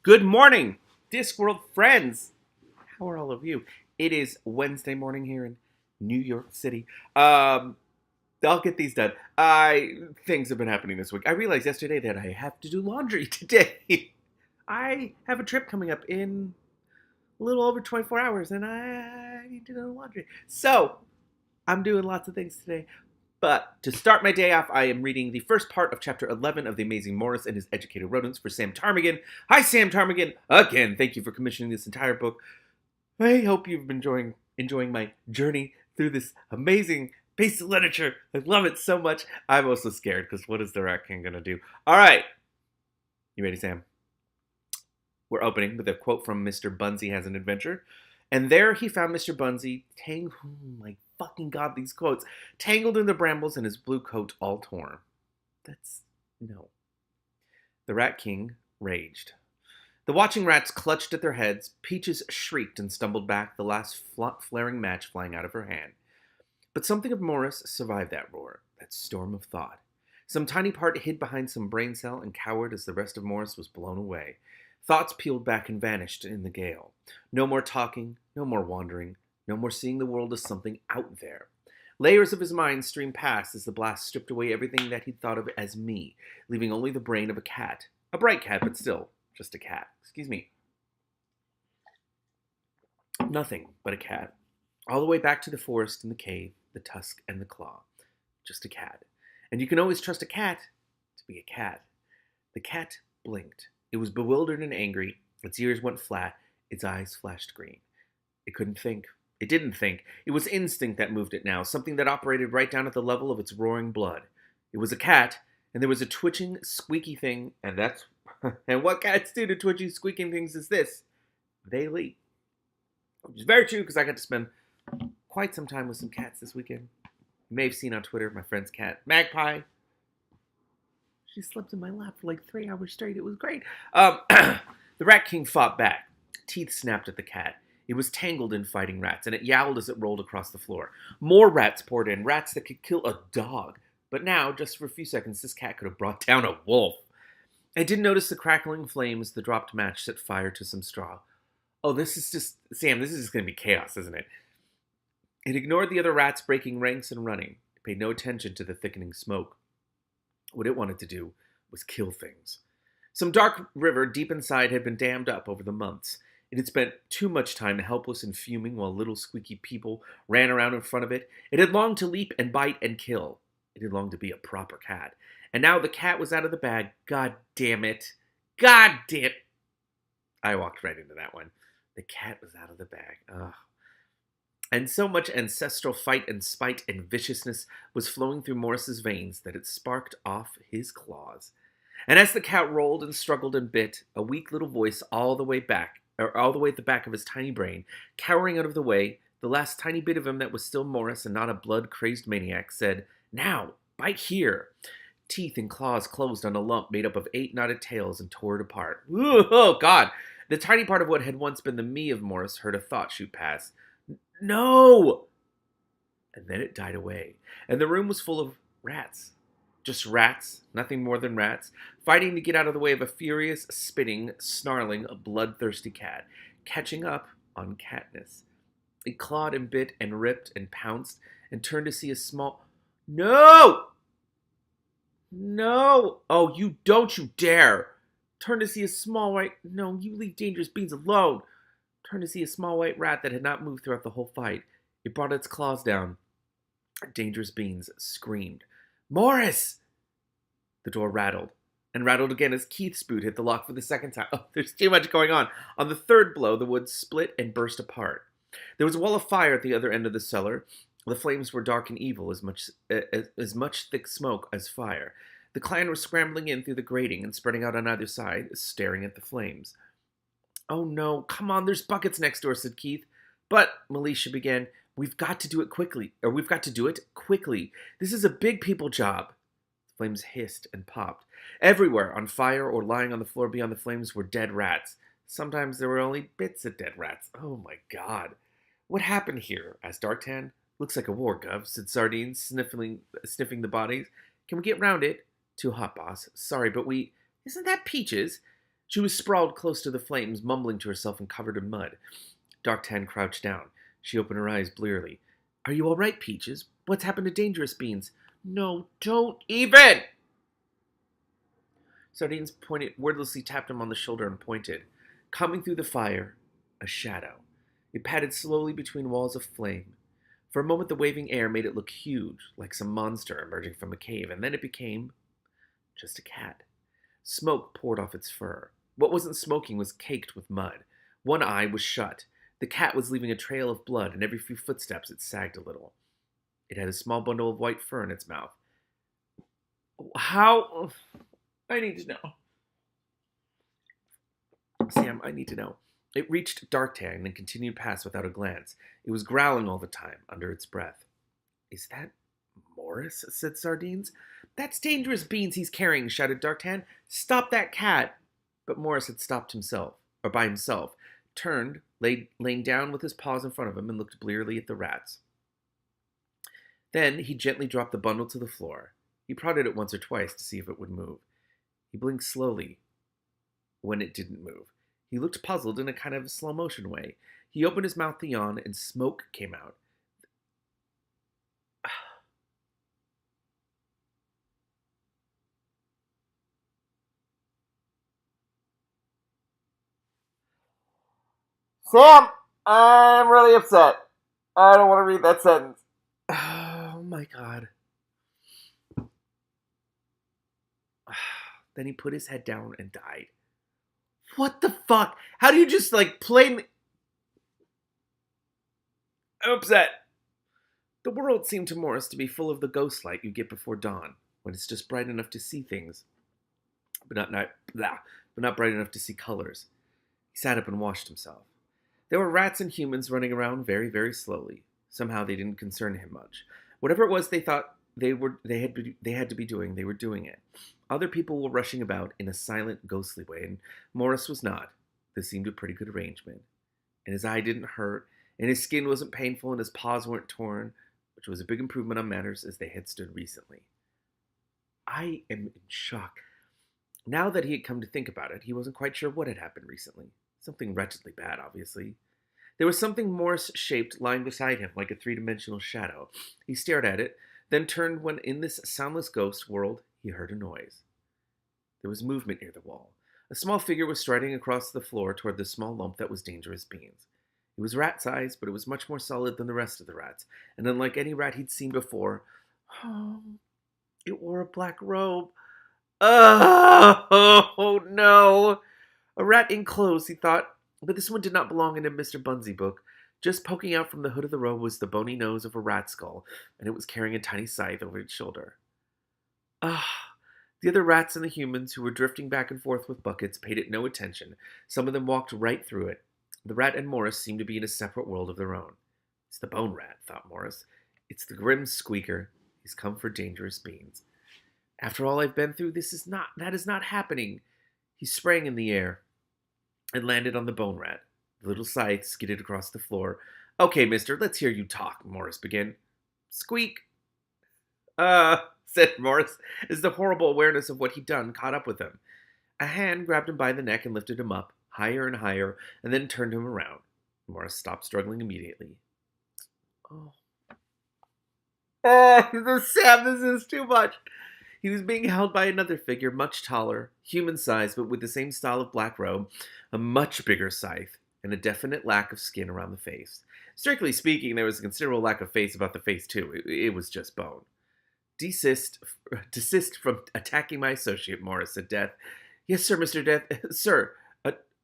Good morning, Discworld friends. How are all of you? It is Wednesday morning here in New York City. I'll get these done. Things have been happening this week. I realized yesterday that I have to do laundry today. I have a trip coming up in a little over 24 hours, and I need to do laundry. So I'm doing lots of things today. But to start my day off, I am reading the first part of chapter 11 of The Amazing Maurice and His Educated Rodents for Sam Ptarmigan. Hi, Sam Ptarmigan. Again, thank you for commissioning this entire book. I hope you've been enjoying my journey through this amazing piece of literature. I love it so much. I'm also scared because what is the Rat King going to do? All right. You ready, Sam? We're opening with a quote from Mr. Bunsey Has an Adventure. And there he found Mr. Bunsey, my fucking god, these quotes, tangled in the brambles and his blue coat all torn. No. The Rat King raged. The watching rats clutched at their heads. Peaches shrieked and stumbled back, the last flaring match flying out of her hand. But something of Maurice survived that roar, that storm of thought. Some tiny part hid behind some brain cell and cowered as the rest of Maurice was blown away. Thoughts peeled back and vanished in the gale. No more talking, no more wandering, no more seeing the world as something out there. Layers of his mind streamed past as the blast stripped away everything that he'd thought of as me, leaving only the brain of a cat. A bright cat, but still, just a cat. Excuse me. Nothing but a cat. All the way back to the forest and the cave, the tusk and the claw. Just a cat. And you can always trust a cat to be a cat. The cat blinked. It was bewildered and angry. Its ears went flat. Its eyes flashed green. It couldn't think. It didn't think. It was instinct that moved it now, something that operated right down at the level of its roaring blood. It was a cat, and there was a twitching, squeaky thing, and that's... and what cats do to twitchy, squeaking things is this. They leap. Which is very true, because I got to spend quite some time with some cats this weekend. You may have seen on Twitter my friend's cat, Magpie. She slept in my lap for like 3 hours straight. It was great. The Rat King fought back. Teeth snapped at the cat. It was tangled in fighting rats, and it yowled as it rolled across the floor. More rats poured in, rats that could kill a dog. But now, just for a few seconds, this cat could have brought down a wolf. I did notice the crackling flames the dropped match set fire to some straw. Oh, this is just going to be chaos, isn't it? It ignored the other rats breaking ranks and running. It paid no attention to the thickening smoke. What it wanted to do was kill things. Some dark river deep inside had been dammed up over the months. It had spent too much time helpless and fuming while little squeaky people ran around in front of it. It had longed to leap and bite and kill. It had longed to be a proper cat. And now the cat was out of the bag. God damn it. God damn it. I walked right into that one. The cat was out of the bag. Ugh. And so much ancestral fight and spite and viciousness was flowing through Maurice's veins that it sparked off his claws. And as the cat rolled and struggled and bit, a weak little voice all the way at the back of his tiny brain, cowering out of the way, the last tiny bit of him that was still Maurice and not a blood-crazed maniac, said, "Now, bite here." Teeth and claws closed on a lump made up of 8 knotted tails and tore it apart. Ooh, oh, God! The tiny part of what had once been the me of Maurice heard a thought shoot past. No! And then it died away, and the room was full of rats. Just rats, nothing more than rats, fighting to get out of the way of a furious, spitting, snarling, bloodthirsty cat, catching up on catness. It clawed and bit and ripped and pounced and turned to see a small... No! No! Oh, you dare! Turned to see a small white... No, you leave Dangerous Beans alone! Turned to see a small white rat that had not moved throughout the whole fight. It brought its claws down. Dangerous Beans screamed. "Maurice!" The door rattled, and rattled again as Keith's boot hit the lock for the second time. Oh, there's too much going on. On the third blow, the wood split and burst apart. There was a wall of fire at the other end of the cellar. The flames were dark and evil, as much thick smoke as fire. The clan were scrambling in through the grating and spreading out on either side, staring at the flames. "Oh no, come on, there's buckets next door," said Keith. "But," Militia began, we've got to do it quickly. This is a big people job." The flames hissed and popped. Everywhere, on fire or lying on the floor beyond the flames, were dead rats. Sometimes there were only bits of dead rats. Oh my God. "What happened here?" asked Darktan. "Looks like a war, Gov," said Sardine, sniffing the bodies. "Can we get round it?" "Too hot, boss. Sorry, but we..." "Isn't that Peaches?" She was sprawled close to the flames, mumbling to herself and covered in mud. Darktan crouched down. She opened her eyes blearily. Are you all right, Peaches? What's happened to Dangerous Beans? No, don't even! Sardines wordlessly tapped him on the shoulder and pointed. Coming through the fire, a shadow. It padded slowly between walls of flame. For a moment, the waving air made it look huge, like some monster emerging from a cave, and then it became just a cat. Smoke poured off its fur. What wasn't smoking was caked with mud. One eye was shut. The cat was leaving a trail of blood, and every few footsteps it sagged a little. It had a small bundle of white fur in its mouth. How? I need to know. Sam, I need to know. It reached Darktan and continued past without a glance. It was growling all the time, under its breath. Is that Maurice? Said Sardines. That's Dangerous Beans he's carrying, shouted Darktan. Stop that cat! But Maurice had stopped himself, or by himself, turned, laying down with his paws in front of him, and looked blearily at the rats. Then he gently dropped the bundle to the floor. He prodded it once or twice to see if it would move. He blinked slowly when it didn't move. He looked puzzled in a kind of slow-motion way. He opened his mouth to yawn, and smoke came out. Sam, I'm really upset. I don't want to read that sentence. Oh my god. Then he put his head down and died. What the fuck? How do you just, play me? I'm upset. The world seemed to Maurice to be full of the ghost light you get before dawn, when it's just bright enough to see things, but not bright enough to see colors. He sat up and washed himself. There were rats and humans running around very, very slowly. Somehow they didn't concern him much. Whatever it was they thought they had to be doing, they were doing it. Other people were rushing about in a silent, ghostly way, and Maurice was not. This seemed a pretty good arrangement. And his eye didn't hurt, and his skin wasn't painful, and his paws weren't torn, which was a big improvement on matters as they had stood recently. I am in shock. Now that he had come to think about it, he wasn't quite sure what had happened recently. Something wretchedly bad, obviously. There was something Morse-shaped lying beside him, like a three-dimensional shadow. He stared at it, then turned when, in this soundless ghost world, he heard a noise. There was movement near the wall. A small figure was striding across the floor toward the small lump that was Dangerous Beans. It was rat-sized, but it was much more solid than the rest of the rats, and unlike any rat he'd seen before, it wore a black robe. Oh, no! A rat in clothes, he thought, but this one did not belong in a Mr. Bunsey book. Just poking out from the hood of the robe was the bony nose of a rat skull, and it was carrying a tiny scythe over its shoulder. The other rats and the humans, who were drifting back and forth with buckets, paid it no attention. Some of them walked right through it. The rat and Maurice seemed to be in a separate world of their own. It's the bone rat, thought Maurice. It's the grim squeaker. He's come for Dangerous Beans. After all I've been through, that is not happening. He sprang in the air and landed on the bone rat. The little scythe skidded across the floor. Okay, mister, let's hear you talk, Maurice began. Squeak. Said Maurice, as the horrible awareness of what he'd done caught up with him. A hand grabbed him by the neck and lifted him up, higher and higher, and then turned him around. Maurice stopped struggling immediately. Sam, this is too much. He was being held by another figure, much taller, human-sized, but with the same style of black robe, a much bigger scythe, and a definite lack of skin around the face. Strictly speaking, there was a considerable lack of face about the face, too. It was just bone. Desist from attacking my associate, Maurice, said Death. Yes, sir, Mr. Death. Sir.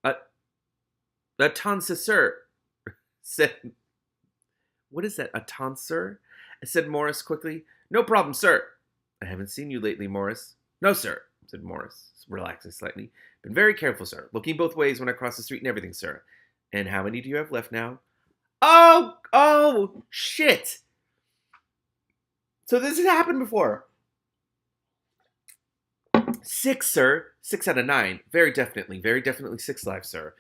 A tonsure, said... What is that, a tonsure? Said Maurice quickly. No problem, sir. I haven't seen you lately, Maurice. No, sir, said Maurice, relaxing slightly. Been very careful, sir. Looking both ways when I cross the street and everything, sir. And how many do you have left now? Oh, shit. So this has happened before. 6, sir. 6 out of 9. Very definitely 6 lives, sir.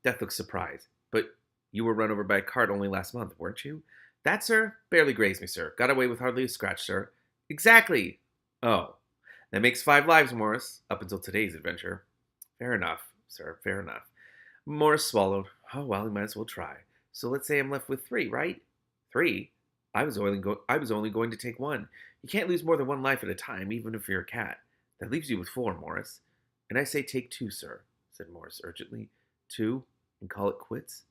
Death looks surprised. But you were run over by a cart only last month, weren't you? That, sir? Barely grazed me, sir. Got away with hardly a scratch, sir. Exactly. Oh. That makes 5 lives, Maurice. Up until today's adventure. Fair enough. sir. Fair enough. Morris swallowed. Oh, well, we might as well try. So let's say I'm left with 3, right? 3? I was only going to take 1. You can't lose more than 1 life at a time, even if you're a cat. That leaves you with 4, Morris. And I say take 2, sir, said Morris urgently. 2, and call it quits?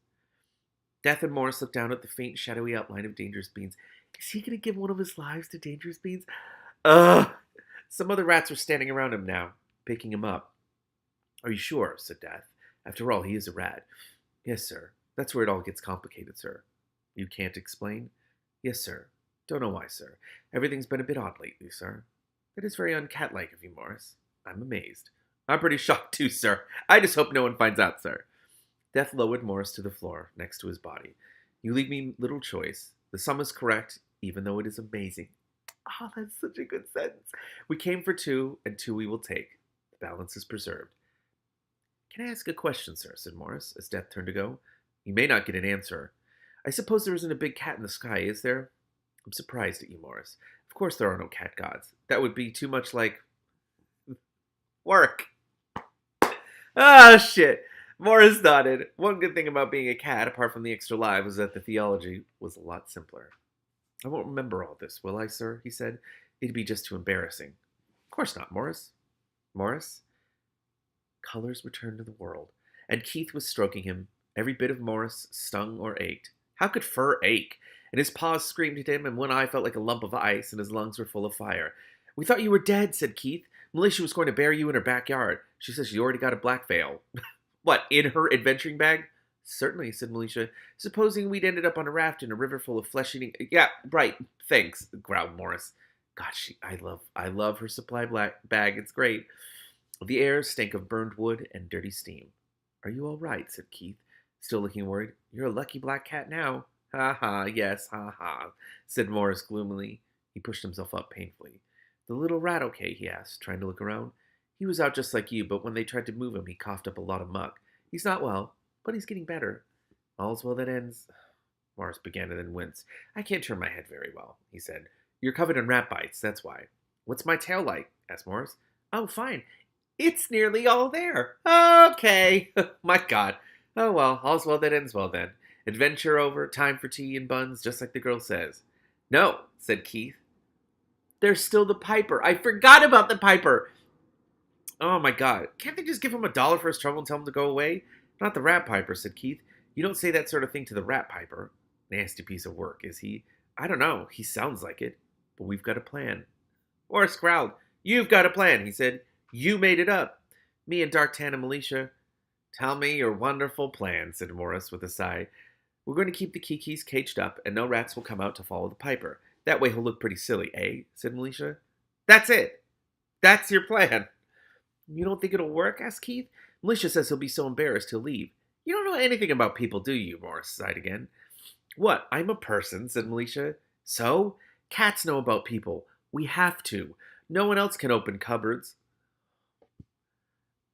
Death and Morris looked down at the faint, shadowy outline of Dangerous Beans. Is he going to give one of his lives to Dangerous Beans? Ugh! Some other rats were standing around him now, picking him up. Are you sure? Said Death. After all, he is a rat. Yes, sir. That's where it all gets complicated, sir. You can't explain? Yes, sir. Don't know why, sir. Everything's been a bit odd lately, sir. That is very uncat-like of you, Morris. I'm amazed. I'm pretty shocked, too, sir. I just hope no one finds out, sir. Death lowered Morris to the floor, next to his body. You leave me little choice. The sum is correct, even though it is amazing. Ah, that's such a good sentence. We came for 2, and 2 we will take. The balance is preserved. Can I ask a question, sir? Said Morris, as Death turned to go. You may not get an answer. I suppose there isn't a big cat in the sky, is there? I'm surprised at you, Morris. Of course there are no cat gods. That would be too much like work. Ah, shit. Morris nodded. One good thing about being a cat, apart from the extra life, was that the theology was a lot simpler. I won't remember all this, will I, sir? He said. It'd be just too embarrassing. Of course not, Morris. Morris? Colors returned to the world, and Keith was stroking him. Every bit of Morris stung or ached. How could fur ache? And his paws screamed at him, and one eye felt like a lump of ice, and his lungs were full of fire. We thought you were dead, said Keith. Militia was going to bury you in her backyard. She says she already got a black veil. What, in her adventuring bag? Certainly, said Militia. Supposing we'd ended up on a raft in a river full of flesh-eating... Yeah, right, thanks, growled Morris. God, I love her supply bag. It's great. The air stank of burned wood and dirty steam. Are you all right? Said Keith, still looking worried. You're a lucky black cat now. Ha ha, yes, ha ha, said Morris gloomily. He pushed himself up painfully. The little rat okay? He asked, trying to look around. He was out just like you, but when they tried to move him, he coughed up a lot of muck. He's not well, but he's getting better. All's well that ends. Morris began to then wince. I can't turn my head very well, he said. You're covered in rat bites, that's why. What's my tail like? Asked Morris. Oh, fine. It's nearly all there. Okay. My God. Oh, well, all's well that ends well then. Adventure over, time for tea and buns, just like the girl says. No, said Keith. There's still the piper. I forgot about the piper. Oh, my God. Can't they just give him $1 for his trouble and tell him to go away? Not the rat piper, said Keith. You don't say that sort of thing to the rat piper. Nasty piece of work, is he? I don't know. He sounds like it. But we've got a plan. Morris growled. You've got a plan, he said. You made it up. Me and Darktan and Militia. Tell me your wonderful plan, said Morris with a sigh. We're going to keep the Kikis caged up, and no rats will come out to follow the piper. That way he'll look pretty silly, eh? Said Militia. That's it. That's your plan. You don't think it'll work? Asked Keith. Militia says he'll be so embarrassed he'll leave. You don't know anything about people, do you? Morris sighed again. What? I'm a person, said Militia. So? Cats know about people. We have to. No one else can open cupboards.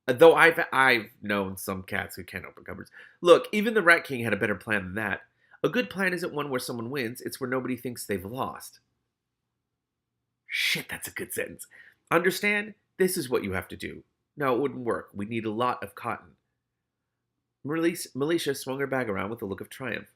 Though I've known some cats who can open cupboards. Look, even the Rat King had a better plan than that. A good plan isn't one where someone wins, it's where nobody thinks they've lost. Shit, that's a good sentence. Understand? This is what you have to do. No, it wouldn't work. We'd need a lot of cotton. Militia swung her bag around with a look of triumph.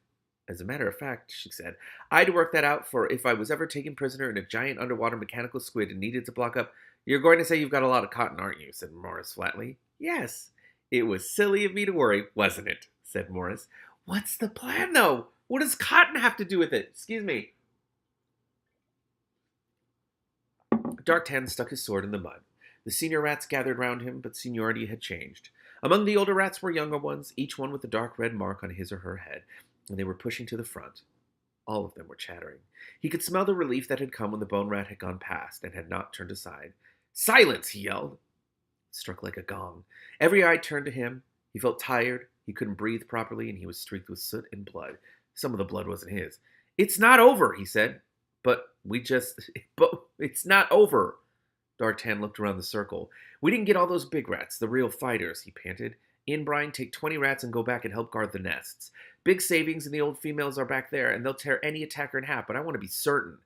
As a matter of fact, she said, I'd work that out for if I was ever taken prisoner in a giant underwater mechanical squid and needed to block up. You're going to say you've got a lot of cotton, aren't you? Said Morris flatly. Yes. It was silly of me to worry, wasn't it? Said Morris. What's the plan, though? What does cotton have to do with it? Excuse me. Darktan stuck his sword in the mud. The senior rats gathered round him, but seniority had changed. Among the older rats were younger ones, each one with a dark red mark on his or her head, and they were pushing to the front. All of them were chattering. He could smell the relief that had come when the bone rat had gone past and had not turned aside. Silence, he yelled. It struck like a gong. Every eye turned to him. He felt tired, he couldn't breathe properly, and he was streaked with soot and blood. Some of the blood wasn't his. It's not over, he said. But it's not over. Darktan looked around the circle. We didn't get all those big rats, the real fighters, he panted. Inbrine, take 20 rats and go back and help guard the nests. Big savings and the old females are back there, and they'll tear any attacker in half, but I want to be certain.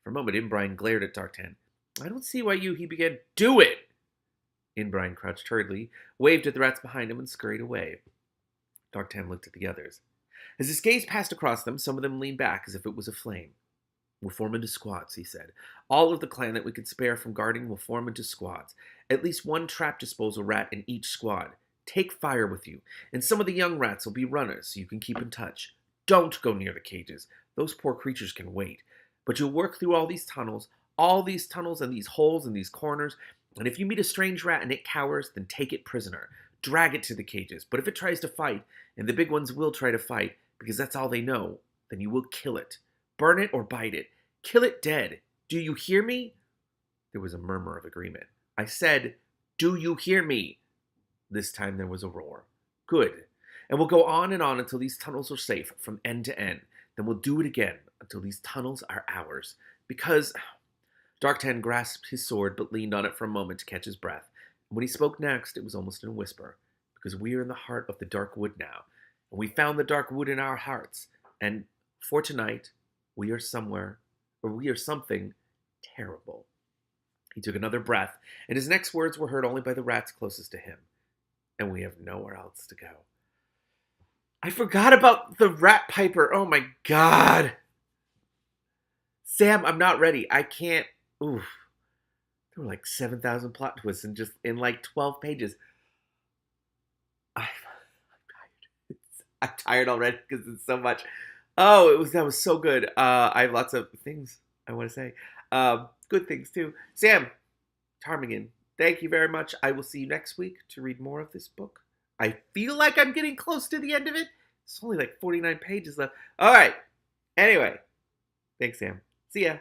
For a moment, Inbrine glared at Darktan. I don't see why he began, do it! Inbrine crouched hurriedly, waved at the rats behind him, and scurried away. Darktan looked at the others. As his gaze passed across them, some of them leaned back as if it was a flame. We'll form into squads, he said. All of the clan that we could spare from guarding will form into squads. At least one trap disposal rat in each squad. Take fire with you, and some of the young rats will be runners so you can keep in touch. Don't go near the cages. Those poor creatures can wait. But you'll work through all these tunnels and these holes and these corners, and if you meet a strange rat and it cowers, then take it prisoner. Drag it to the cages. But if it tries to fight, and the big ones will try to fight, because that's all they know, then you will kill it. Burn it or bite it. Kill it dead. Do you hear me? There was a murmur of agreement. I said, do you hear me? This time there was a roar. Good. And we'll go on and on until these tunnels are safe from end to end. Then we'll do it again until these tunnels are ours. Because... Darktan grasped his sword but leaned on it for a moment to catch his breath. And when he spoke next, it was almost in a whisper. Because we are in the heart of the dark wood now. And we found the dark wood in our hearts. And for tonight, we are somewhere, or we are something terrible. He took another breath, and his next words were heard only by the rats closest to him. And we have nowhere else to go. I forgot about the rat piper. Oh my god. Sam, I'm not ready. I can't. Oof. There were like 7,000 plot twists in like 12 pages. I'm tired. I'm tired already because it's so much. Oh, that was so good. I have lots of things I want to say. Good things too. Sam, Tarmigan, thank you very much. I will see you next week to read more of this book. I feel like I'm getting close to the end of it. It's only like 49 pages left. All right. Anyway, thanks, Sam. See ya.